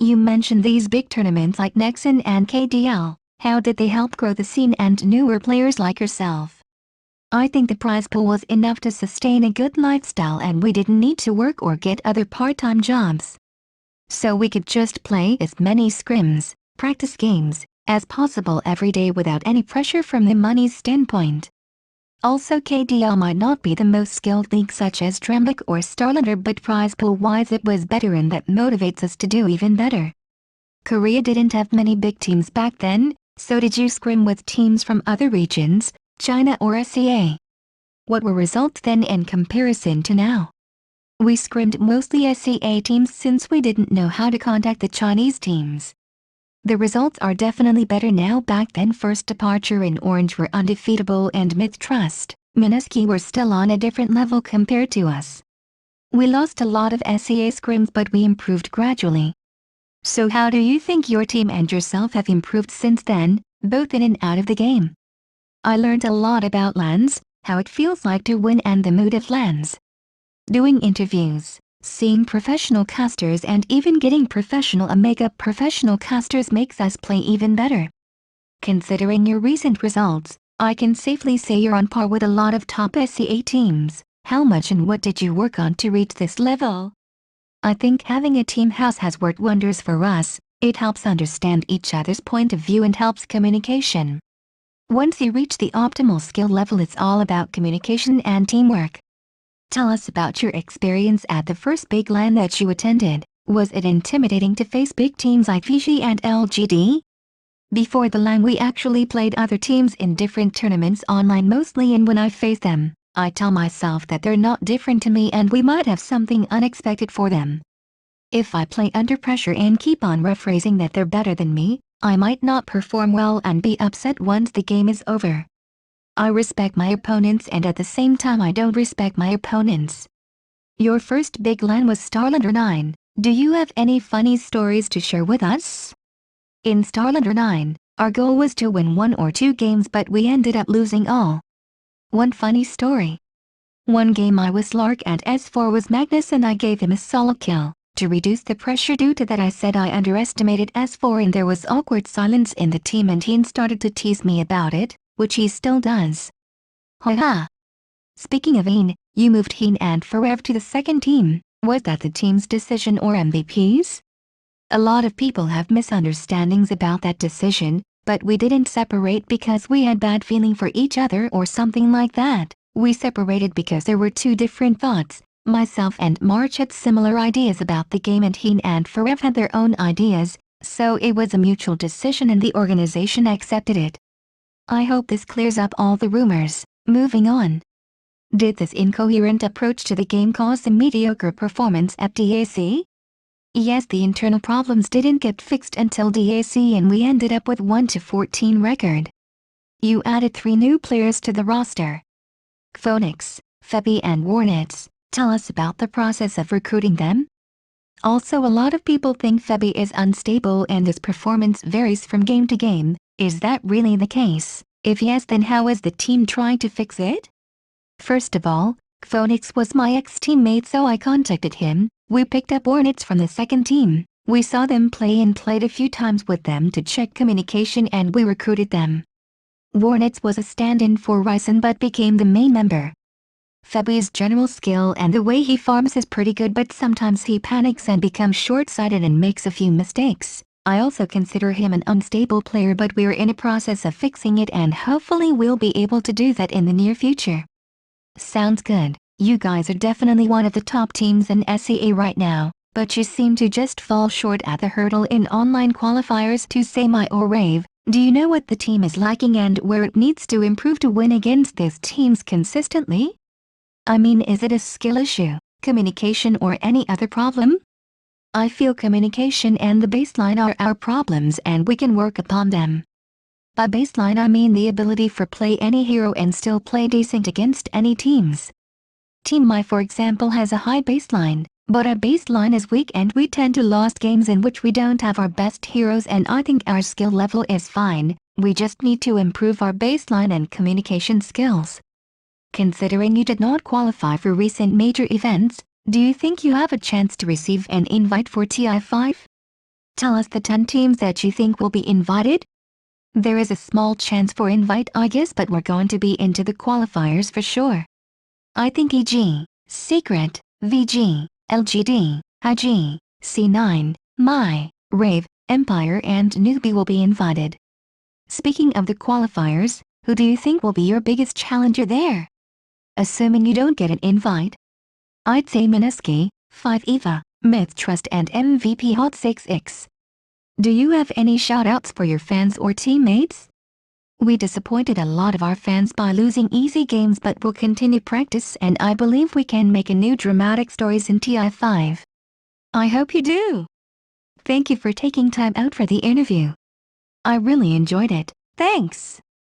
You mentioned these big tournaments like Nexon and KDL. How did they help grow the scene and newer players like yourself? I think the prize pool was enough to sustain a good lifestyle and we didn't need to work or get other part-time jobs. So we could just play as many scrims, practice games, as possible every day without any pressure from the money standpoint. Also KDL might not be the most skilled league such as Tremblik or Starlander, but prize pool-wise it was better and that motivates us to do even better. Korea didn't have many big teams back then, so did you scrim with teams from other regions, China or SEA? What were results then in comparison to now? We scrimmed mostly SEA teams since we didn't know how to contact the Chinese teams. The results are definitely better now. Back then First Departure and Orange were undefeatable and Myth Trust, Minuski were still on a different level compared to us. We lost a lot of SEA scrims but we improved gradually. So how do you think your team and yourself have improved since then, both in and out of the game? I learned a lot about LANs, how it feels like to win and the mood of LANs. Doing interviews, seeing professional casters and even getting professional makeup professional casters makes us play even better. Considering your recent results, I can safely say you're on par with a lot of top SEA teams. How much and what did you work on to reach this level? I think having a team house has worked wonders for us. It helps understand each other's point of view and helps communication. Once you reach the optimal skill level, it's all about communication and teamwork. Tell us about your experience at the first big LAN that you attended. Was it intimidating to face big teams like Fiji and LGD? Before the LAN we actually played other teams in different tournaments online mostly, and when I face them, I tell myself that they're not different to me and we might have something unexpected for them. If I play under pressure and keep on rephrasing that they're better than me, I might not perform well and be upset once the game is over. I respect my opponents and at the same time I don't respect my opponents. Your first big LAN was Starlander 9. Do you have any funny stories to share with us? In Starlander 9, our goal was to win 1 or 2 games but we ended up losing all. One funny story. One game I was Lark and S4 was Magnus and I gave him a solo kill. To reduce the pressure due to that I said I underestimated S4 and there was awkward silence in the team and he started to tease me about it, which he still does. Haha. Speaking of Heen, you moved Heen and Forev to the second team. Was that the team's decision or MVP's? A lot of people have misunderstandings about that decision, but we didn't separate because we had bad feeling for each other or something like that. We separated because there were 2 different thoughts. Myself and March had similar ideas about the game and Heen and Forev had their own ideas, so it was a mutual decision and the organization accepted it. I hope this clears up all the rumors. Moving on. Did this incoherent approach to the game cause a mediocre performance at DAC? Yes, the internal problems didn't get fixed until DAC and we ended up with 1-14 record. You added 3 new players to the roster. Phoenix, Febby and Warnets. Tell us about the process of recruiting them. Also, a lot of people think Febby is unstable and his performance varies from game to game. Is that really the case? If yes, then how is the team trying to fix it? First of all, Phoenix was my ex-teammate so I contacted him. We picked up Warnets from the second team. We saw them play and played a few times with them to check communication and we recruited them. Warnets was a stand-in for Ryzen but became the main member. Febby's general skill and the way he farms is pretty good but sometimes he panics and becomes short-sighted and makes a few mistakes. I also consider him an unstable player but we're in a process of fixing it and hopefully we'll be able to do that in the near future. Sounds good. You guys are definitely one of the top teams in SEA right now, but you seem to just fall short at the hurdle in online qualifiers to semi or rave. Do you know what the team is lacking and where it needs to improve to win against these teams consistently? I mean, is it a skill issue, communication or any other problem? I feel communication and the baseline are our problems and we can work upon them. By baseline I mean the ability for play any hero and still play decent against any teams. Team My for example has a high baseline, but our baseline is weak and we tend to lose games in which we don't have our best heroes and I think our skill level is fine, we just need to improve our baseline and communication skills. Considering you did not qualify for recent major events, do you think you have a chance to receive an invite for TI5? Tell us the 10 teams that you think will be invited. There is a small chance for invite I guess, but we're going to be into the qualifiers for sure. I think EG, Secret, VG, LGD, IG, C9, My, Rave, Empire and Newbie will be invited. Speaking of the qualifiers, who do you think will be your biggest challenger there? Assuming you don't get an invite. I'd say Mineski, 5 Eva, Myth Trust and MVP Hot 6X. Do you have any shoutouts for your fans or teammates? We disappointed a lot of our fans by losing easy games, but we'll continue practice and I believe we can make a new dramatic stories in TI5. I hope you do. Thank you for taking time out for the interview. I really enjoyed it. Thanks.